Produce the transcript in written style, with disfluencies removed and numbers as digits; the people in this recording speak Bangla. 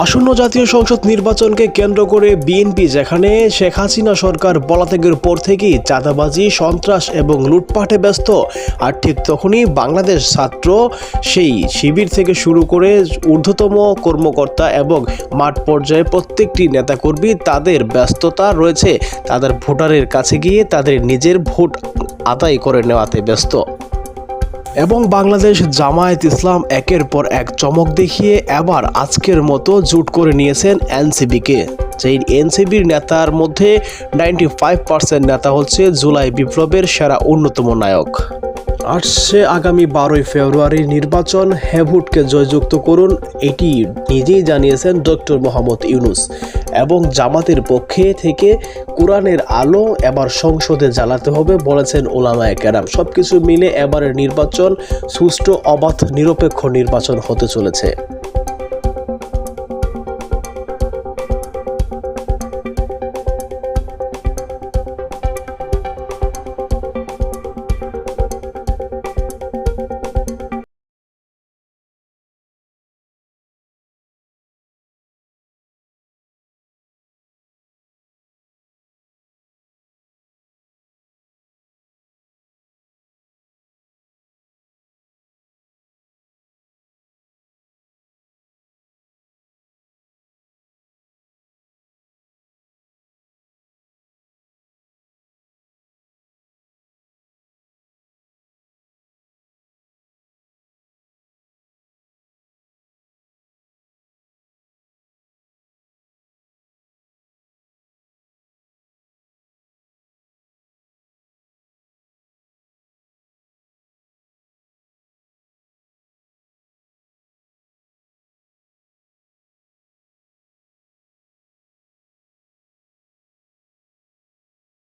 আসন্ন জাতীয় সংসদ নির্বাচনকে কেন্দ্র করে বিএনপি যেখানে শেখ হাসিনা সরকার পলাতকের পর থেকেই চাঁদাবাজি, সন্ত্রাস এবং লুটপাটে ব্যস্ত, আর ঠিক তখনই বাংলাদেশ ছাত্র সেই শিবির থেকে শুরু করে ঊর্ধ্বতম কর্মকর্তা এবং মাঠ পর্যায়ে প্রত্যেকটি নেতাকর্মী তাদের ব্যস্ততা রয়েছে তাদের ভোটারের কাছে গিয়ে তাদের নিজের ভোট আদায় করে নেওয়াতে ব্যস্ত। এবং বাংলাদেশ জামায়াত ইসলাম একের পর এক চমক দেখিয়ে এবার আজকের মতো জোট করে নিয়েছেন এনসিপিকে। যেই এনসিপির নেতার মধ্যে 95% নেতা হচ্ছে জুলাই বিপ্লবের সেরা অন্যতম নায়ক। আসছে আগামী 12ই ফেব্রুয়ারি নির্বাচন, হ্যাঁ ভোটকে জয়যুক্ত করুন, এটি নিজেই জানিয়েছেন ডক্টর মোহাম্মদ ইউনূস। এবং জামাতের পক্ষে থেকে কোরআনের আলো এবার সংসদে জ্বালাতে হবে বলেছেন উলামায়ে কেরাম। সবকিছু মিলে এবারের নির্বাচন সুষ্ঠু, অবাধ, নিরপেক্ষ নির্বাচন হতে চলেছে।